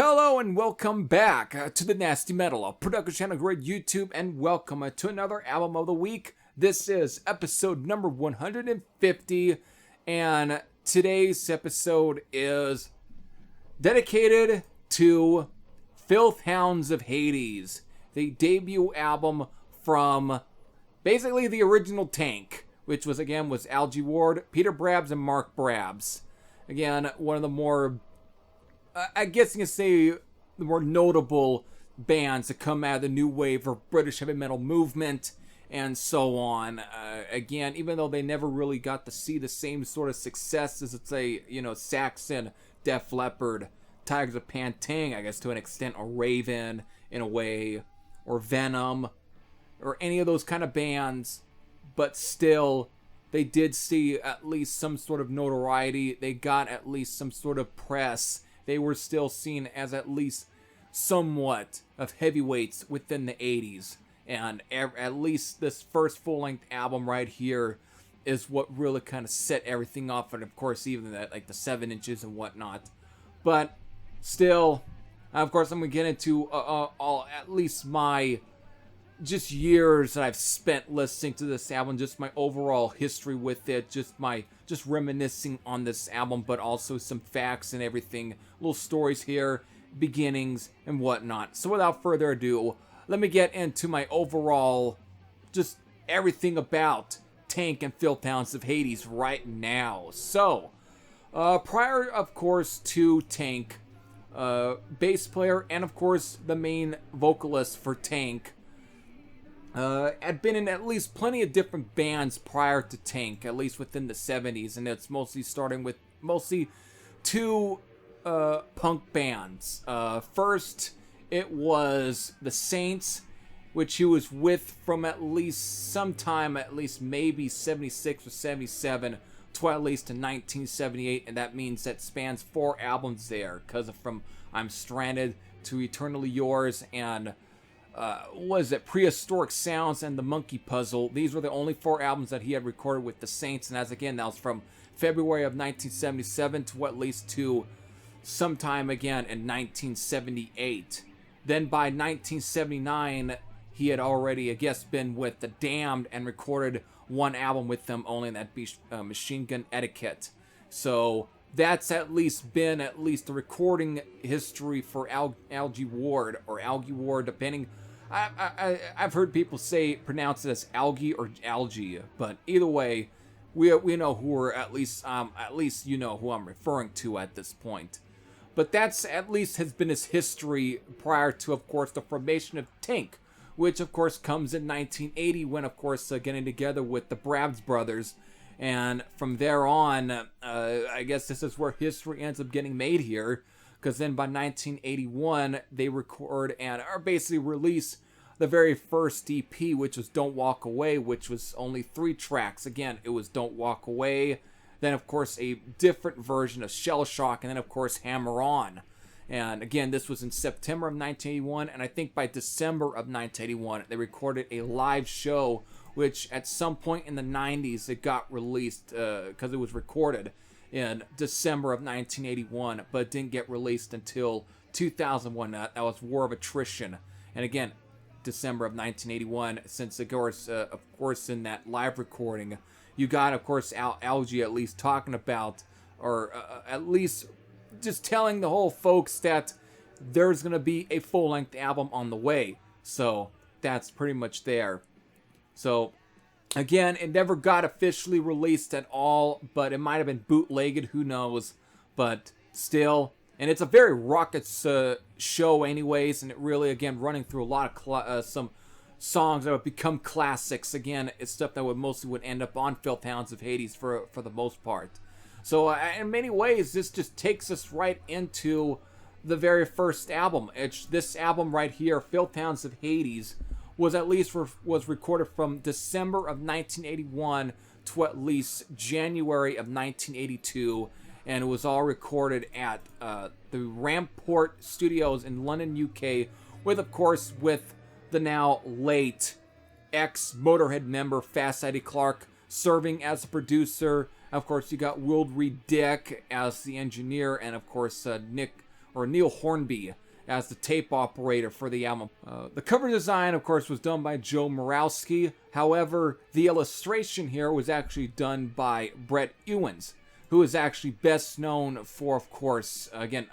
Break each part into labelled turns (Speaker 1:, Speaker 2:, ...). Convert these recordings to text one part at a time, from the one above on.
Speaker 1: Hello and welcome back to the Nasty Metal Production channel here at YouTube, and welcome to another album of the week. This is episode number 150, and today's episode is dedicated to Filth Hounds of Hades, the debut album from basically the original Tank, which was Algie Ward, Peter Brabs, and Mark Brabs. Again, one of the more I guess you can say the more notable bands that come out of the new wave of British heavy metal movement and so on. Again, even though they never really got to see the same sort of success as, let's say, Saxon, Def Leppard, Tigers of Pantang, I guess to an extent, or Raven in a way, or Venom, or any of those kind of bands, but still, they did see at least some sort of notoriety. They got at least some sort of press. They were still seen as at least somewhat of heavyweights within the 80s. And at least this first full-length album right here is what really kind of set everything off. And of course, even that, like the 7 inches and whatnot. But still, of course, I'm going to get into at least my just years that I've spent listening to this album, just my overall history with it, just reminiscing on this album, but also some facts and everything, little stories here, beginnings and whatnot. So without further ado, let me get into my overall, just everything about Tank and Filth Hounds of Hades right now. So, prior, of course, to Tank, bass player and of course the main vocalist for Tank, had been in at least plenty of different bands prior to Tank, at least within the 70s, and it's mostly starting with two punk bands. First, it was the Saints, which he was with from at least sometime, at least maybe 76 or 77, to at least to 1978, and that means that spans 4 albums there, because of from I'm Stranded to Eternally Yours and was it Prehistoric Sounds and The Monkey Puzzle. These were the only 4 albums that he had recorded with the Saints, and that was from February of 1977 to at least to sometime again in 1978. Then by 1979, he had already, I guess, been with The Damned and recorded 1 album with them only, and that'd be Machine Gun Etiquette. So that's at least been the recording history for Algie Ward, or Algie Ward, depending. I've heard people pronounce it as Algie or Algie, but either way, we know who we're at least you know who I'm referring to at this point. But that's at least has been his history prior to, of course, the formation of Tank, which of course comes in 1980 when, of course, getting together with the Brabs brothers. And from there on, I guess this is where history ends up getting made here, because then by 1981, they record and are basically release the very first EP, which was Don't Walk Away, which was only 3 tracks. Again, it was Don't Walk Away, then of course a different version of Shell Shock, and then of course Hammer On. And again, this was in September of 1981, and I think by December of 1981, they recorded a live show, which at some point in the 90s, it got released because it was recorded in December of 1981, but it didn't get released until 2001. That was War of Attrition. And again, December of 1981, since of course, in that live recording, you got, of course, Algie at least talking about, or at least just telling the whole folks that there's going to be a full-length album on the way. So that's pretty much there. So, again, it never got officially released at all, but it might have been bootlegged, who knows, but still. And it's a very raucous show anyways, and it really, again, running through a lot of some songs that would become classics. Again, it's stuff that would end up on Filth Hounds of Hades for the most part. So, in many ways, this just takes us right into the very first album. It's this album right here, Filth Hounds of Hades, was recorded from December of 1981 to at least January of 1982, and it was all recorded at the Ramport Studios in London, UK, with the now late ex-Motorhead member Fast Eddie Clarke serving as a producer. Of course, you got Will Reed Dick as the engineer, and of course Nick or Neil Hornby as the tape operator for the album. The cover design, of course, was done by Joe Morawski. However, the illustration here was actually done by Brett Ewins, who is actually best known for, of course, again,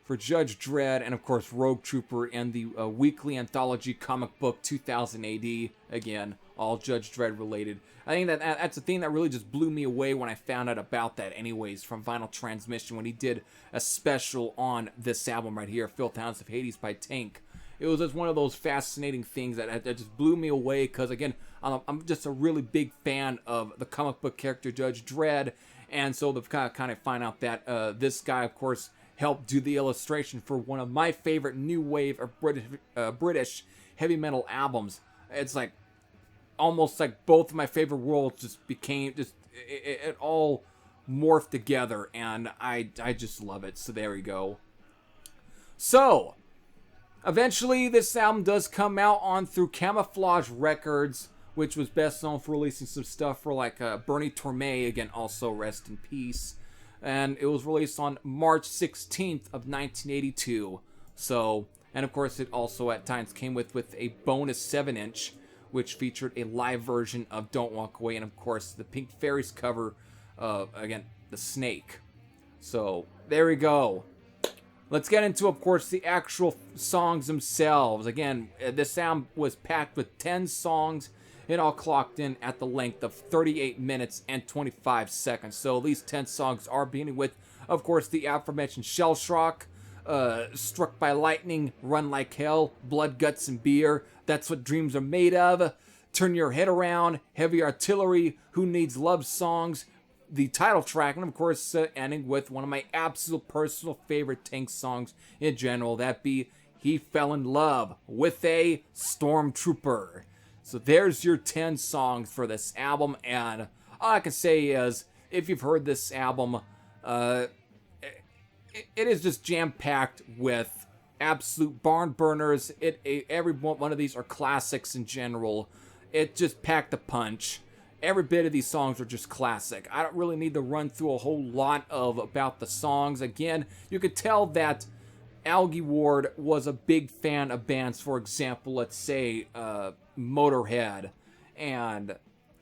Speaker 1: for Judge Dredd and, of course, Rogue Trooper and the weekly anthology comic book 2000 AD. Again, all Judge Dredd related. I think that's the thing that really just blew me away when I found out about that anyways from Vinyl Transmission when he did a special on this album right here, Filth Hounds of Hades by Tank. It was just one of those fascinating things that just blew me away because, again, I'm just a really big fan of the comic book character Judge Dredd, and so to kind of find out that this guy, of course, helped do the illustration for one of my favorite new wave of British heavy metal albums. It's like almost like both of my favorite worlds just became it all morphed together, and I just love it. So there we go. So eventually this album does come out on through Kamaflage Records, which was best known for releasing some stuff for like Bernie Torme, again, also rest in peace. And it was released on March 16th of 1982. So, and of course it also at times came with a bonus 7-inch, which featured a live version of Don't Walk Away, and of course the Pink Fairies cover of, again, The Snake. So, there we go. Let's get into, of course, the actual songs themselves. Again, this album was packed with 10 songs. It all clocked in at the length of 38 minutes and 25 seconds. So these 10 songs are beginning with, of course, the aforementioned Shell Shock, Struck by Lightning, Run Like Hell, Blood, Guts, and Beer, That's What Dreams Are Made Of, Turn Your Head Around, Heavy Artillery, Who Needs Love Songs, the title track, and of course ending with one of my absolute personal favorite Tank songs in general, that be He Fell in Love with a Stormtrooper. So there's your 10 songs for this album, and all I can say is, if you've heard this album, it is just jam-packed with absolute barn burners. Every one of these are classics in general. It just packed a punch. Every bit of these songs are just classic. I don't really need to run through a whole lot about the songs. Again, you could tell that Algie Ward was a big fan of bands, for example, let's say Motorhead, and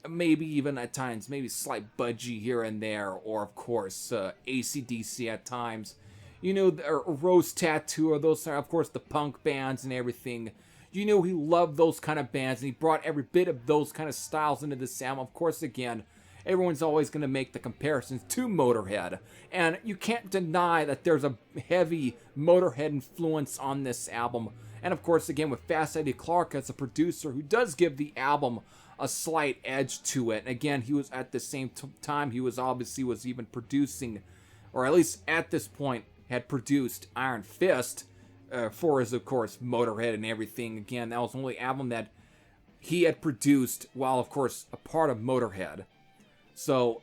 Speaker 1: maybe even at times, maybe slight Budgie here and there, or of course AC/DC at times. You know, or Rose Tattoo, or those are, of course, the punk bands and everything. You know, he loved those kind of bands, and he brought every bit of those kind of styles into this album. Of course, again, everyone's always going to make the comparisons to Motorhead, and you can't deny that there's a heavy Motorhead influence on this album. And of course, again, with Fast Eddie Clarke as a producer who does give the album a slight edge to it. And again, he was at the same time, he was even producing, or at least at this point, had produced Iron Fist for his, of course, Motorhead and everything. Again, that was the only album that he had produced while, of course, a part of Motorhead. So,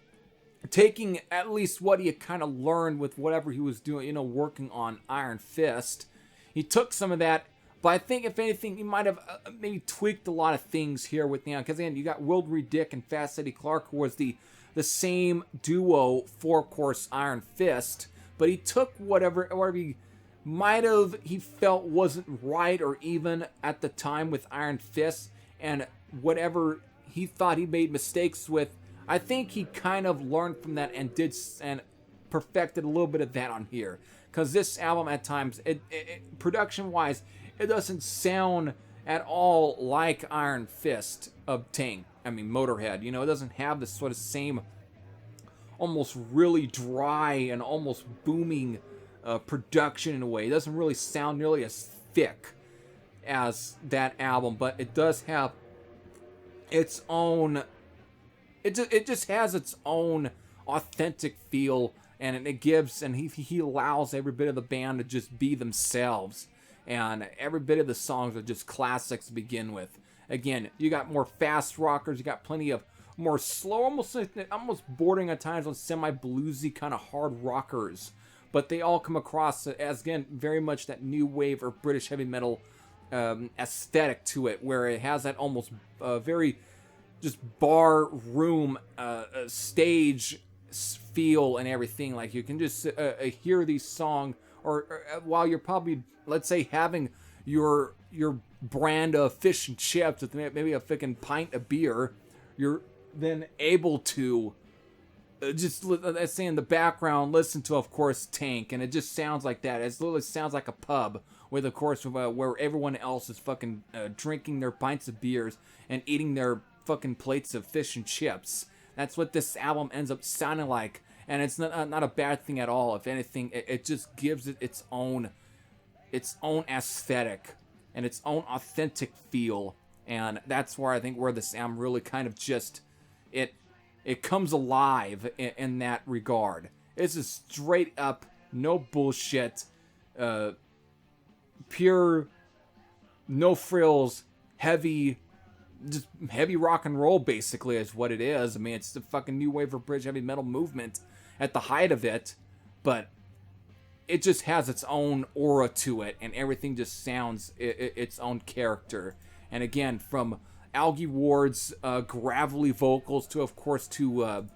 Speaker 1: taking at least what he had kind of learned with whatever he was doing, you know, working on Iron Fist, he took some of that, but I think, if anything, he might have maybe tweaked a lot of things here with, you know, because again, you got Will Reed Dick and Fast Eddie Clarke, who was the same duo for, of course, Iron Fist, but he took whatever he felt wasn't right or even at the time with Iron Fist, and whatever he thought he made mistakes with, I think he kind of learned from that and perfected a little bit of that on here. Because this album at times, production-wise, it doesn't sound at all like Iron Fist of Motorhead. You know, it doesn't have this sort of same almost really dry and almost booming production in a way. It doesn't really sound nearly as thick as that album, but it does have its own... It just has its own authentic feel, and he allows every bit of the band to just be themselves, and every bit of the songs are just classics to begin with. Again, you got more fast rockers, you got plenty of more slow, almost bordering at times on semi-bluesy kind of hard rockers, but they all come across as, again, very much that new wave or British heavy metal aesthetic to it, where it has that almost very just bar room stage feel and everything. Like, you can just hear these songs or while you're probably, let's say, having your brand of fish and chips with maybe a freaking pint of beer, you're then able to just, let's say, in the background, listen to, of course, Tank, and it just sounds like that. It literally sounds like a pub with, of course, where everyone else is fucking drinking their pints of beers and eating their fucking plates of fish and chips. That's what this album ends up sounding like, and it's not a bad thing at all. If anything, it just gives it its own aesthetic and its own authentic feel, and that's where I think where this album really kind of just it comes alive in that regard. It's a straight up, no bullshit, pure, no frills, heavy rock and roll, basically, is what it is. I mean, it's the fucking new wave of British heavy metal movement at the height of it, but it just has its own aura to it, and everything just sounds its own character. And again, from Algie Ward's gravelly vocals to, of course, to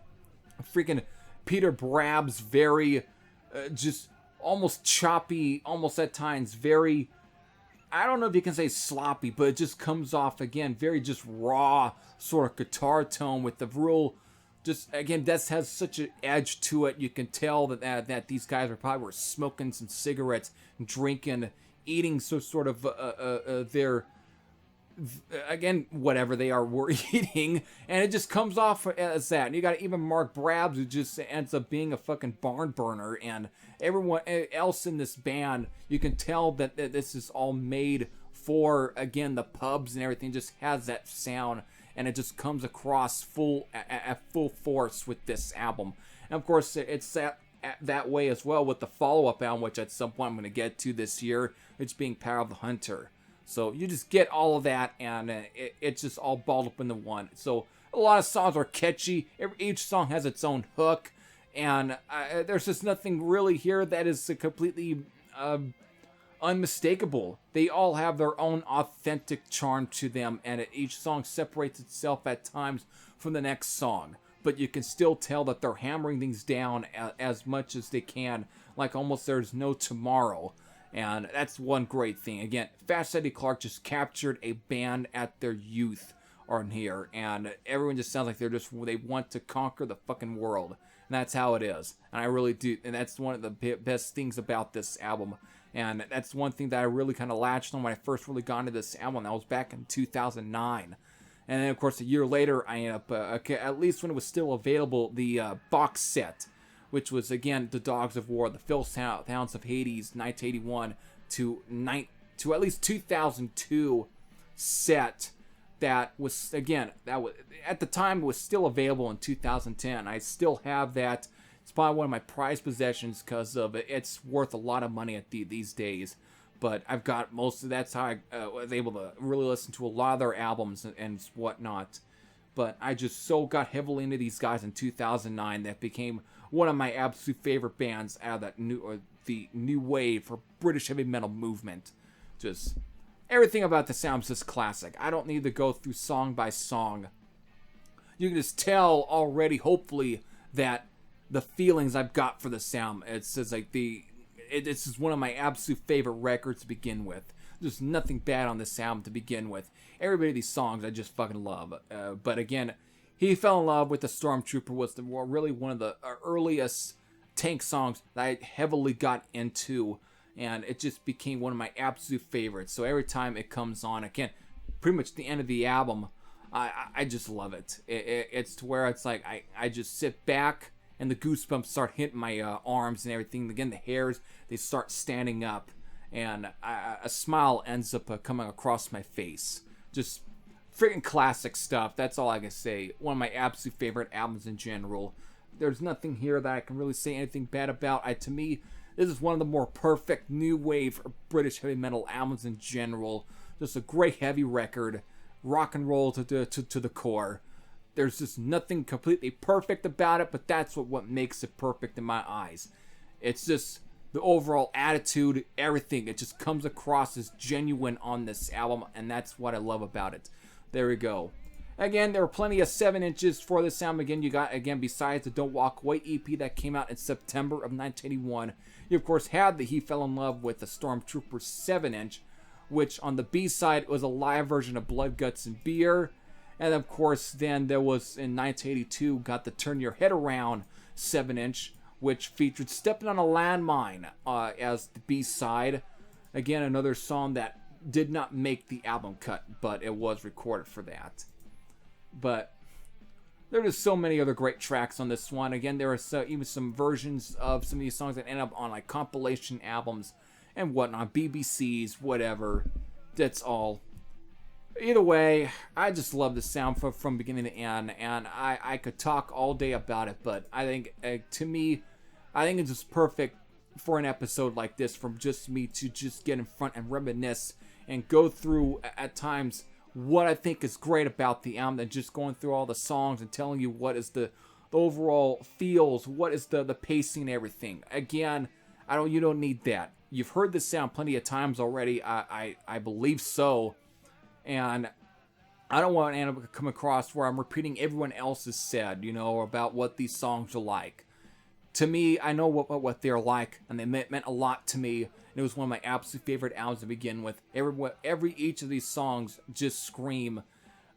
Speaker 1: freaking Peter Brab's very just almost choppy, almost at times very, I don't know if you can say sloppy, but it just comes off, again, very just raw sort of guitar tone with the real, just, again, that has such an edge to it. You can tell that these guys were smoking some cigarettes, drinking, eating sort of their, again, whatever they were eating, and it just comes off as that. And you got even Mark Brabs, who just ends up being a fucking barn burner, and everyone else in this band, you can tell that this is all made for, again, the pubs, and everything just has that sound, and it just comes across at full force with this album. And of course, it's that way as well with the follow-up album, which at some point I'm going to get to this year, it's being Power of the Hunter. So you just get all of that, and it's just all balled up into one. So a lot of songs are catchy. Each song has its own hook, and there's just nothing really here that is completely unmistakable. They all have their own authentic charm to them, and each song separates itself at times from the next song. But you can still tell that they're hammering things down as much as they can, like almost there's no tomorrow. And that's one great thing. Again, Fast Eddie Clarke just captured a band at their youth on here, and everyone just sounds like they want to conquer the fucking world, and that's how it is. And I really do, and that's one of the best things about this album. And that's one thing that I really kind of latched on when I first really got into this album. That was back in 2009. And then, of course, a year later, I ended up, at least when it was still available, the box set, which was, again, the Dogs of War, the Filth Hounds of Hades, 1981 to at least 2002 set that was, again, at the time, it was still available in 2010. I still have that. It's probably one of my prized possessions because of it's worth a lot of money these days. But I've got most of that's how I was able to really listen to a lot of their albums and whatnot. But I just so got heavily into these guys in 2009 that became one of my absolute favorite bands out of the new wave for British heavy metal movement. Just everything about the sound's just classic. I don't need to go through song by song. You can just tell already, hopefully, that the feelings I've got for the sound. It's just like this is one of my absolute favorite records to begin with. There's nothing bad on this album to begin with. Everybody, these songs I just fucking love. But again, He Fell in Love with the Stormtrooper was really one of the earliest Tank songs that I heavily got into, and it just became one of my absolute favorites. So every time it comes on, again, pretty much the end of the album, I just love it. It's to where it's like I just sit back and the goosebumps start hitting my arms and everything. Again, the hairs, they start standing up, and a smile ends up coming across my face. Just freaking classic stuff. That's all I can say. One of my absolute favorite albums in general. There's nothing here that I can really say anything bad about. To me, this is one of the more perfect new wave British heavy metal albums in general. Just a great heavy record. Rock and roll to the core. There's just nothing completely perfect about it, but that's what makes it perfect in my eyes. It's just the overall attitude, everything. It just comes across as genuine on this album, and that's what I love about it. There we go. Again, there were plenty of 7 inches for this album. Again, you got, again, besides the Don't Walk Away EP that came out in September of 1981, you, of course, had the He Fell in Love with the Stormtrooper 7-inch, which on the B-side was a live version of Blood, Guts, and Beer. And, of course, then there was, in 1982, got the Turn Your Head Around 7-inch, which featured Stepping on a Landmine as the B-side. Again, another song that did not make the album cut, but it was recorded for that. But there are just so many other great tracks on this one. Again, there are even some versions of some of these songs that end up on like compilation albums and whatnot, BBCs, whatever. That's all. Either way, I just love the sound from beginning to end, and I could talk all day about it, but I think, to me, I think it's just perfect for an episode like this, from just me to just get in front and reminisce and go through, at times, what I think is great about the album, and just going through all the songs and telling you what is the overall feels, what is the pacing and everything. Again, you don't need that. You've heard this sound plenty of times already, I believe so. And I don't want to come across where I'm repeating everyone else's said, about what these songs are like. To me, I know what they're like, and they meant a lot to me. And it was one of my absolute favorite albums to begin with. Each of these songs just scream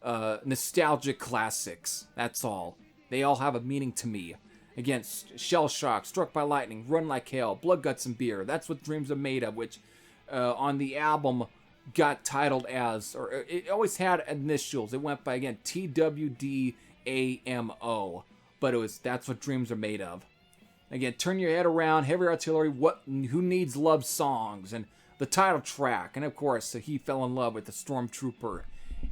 Speaker 1: nostalgic classics. That's all. They all have a meaning to me. Again, Shell Shock, Struck by Lightning, Run Like Hell, Blood, Guts, and Beer. That's what Dreams Are Made Of, which on the album got titled as, or it always had initials. It went by, again, TWDAMO, but that's what Dreams Are Made Of. Again, Turn Your Head Around, Heavy Artillery, Who Needs Love songs, and the title track, and of course, He Fell in Love with the Stormtrooper.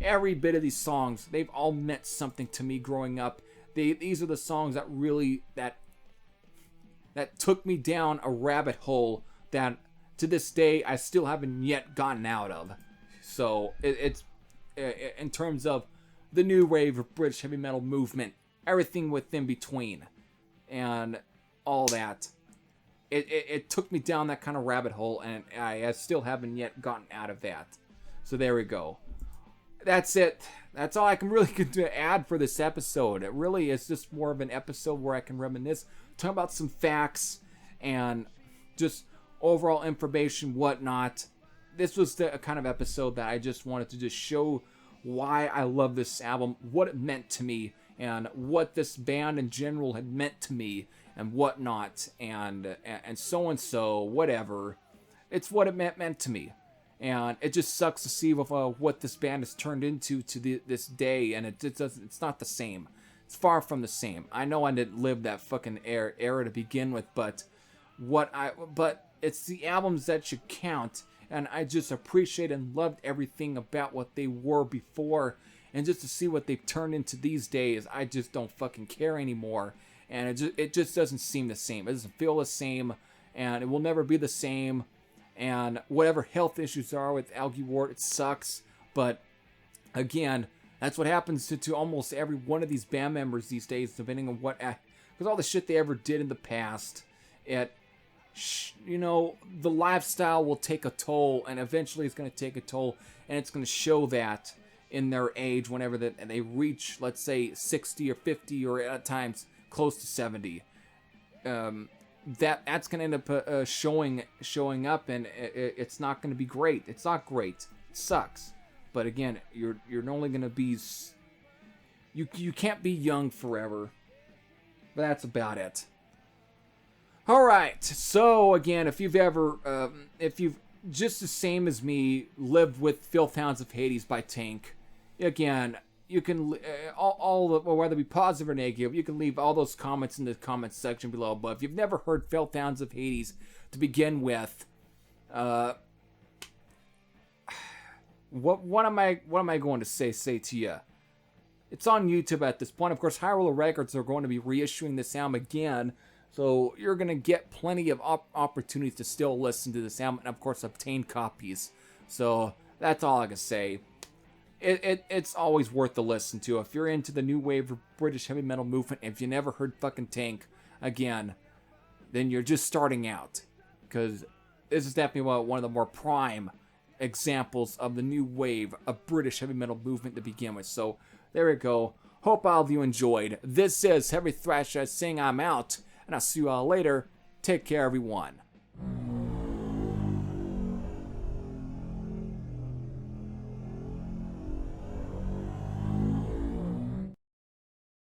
Speaker 1: Every bit of these songs, they've all meant something to me growing up. These are the songs that really that took me down a rabbit hole that, to this day, I still haven't yet gotten out of. So it's in terms of the new wave of British heavy metal movement, everything within between, and all that. It took me down that kind of rabbit hole, and I still haven't yet gotten out of that. So there we go. That's it. That's all I can really add for this episode. It really is just more of an episode where I can reminisce, talk about some facts, and just overall information, whatnot. This was the kind of episode that I just wanted to just show why I love this album, what it meant to me, and what this band in general had meant to me, and whatnot, and so, whatever. It's what it meant to me. And it just sucks to see what this band has turned into to this day, and it's not the same. It's far from the same. I know I didn't live that fucking era to begin with, but it's the albums that should count, and I just appreciate and loved everything about what they were before, and just to see what they've turned into these days, I just don't fucking care anymore, and it just doesn't seem the same. It doesn't feel the same, and it will never be the same. And whatever health issues there are with Algie Ward, it sucks. But again, that's what happens to almost every one of these band members these days, depending on because all the shit they ever did in the past, the lifestyle will take a toll, and eventually it's going to take a toll, and it's going to show that in their age whenever they reach, let's say, 60 or 50, or at times close to 70. That's going to end up showing up, and it's not going to be great. It's not great. It sucks. But again, you're only going to be... You can't be young forever. But that's about it. Alright, so again, if you've just the same as me, lived with Filth Hounds of Hades by Tank, again... You can, whether it be positive or negative, you can leave all those comments in the comments section below. But if you've never heard Filth Hounds of Hades to begin with, what am I going to say to you? It's on YouTube at this point. Of course, Hyrule Records are going to be reissuing this album again, so you're going to get plenty of opportunities to still listen to this album, and of course, obtain copies. So that's all I can say. It's always worth the listen to. If you're into the new wave of British heavy metal movement, if you never heard fucking Tank, again, then you're just starting out. Because this is definitely one of the more prime examples of the new wave of British heavy metal movement to begin with. So there we go. Hope all of you enjoyed. This is Heavy Thrash saying I'm out, and I'll see you all later. Take care, everyone.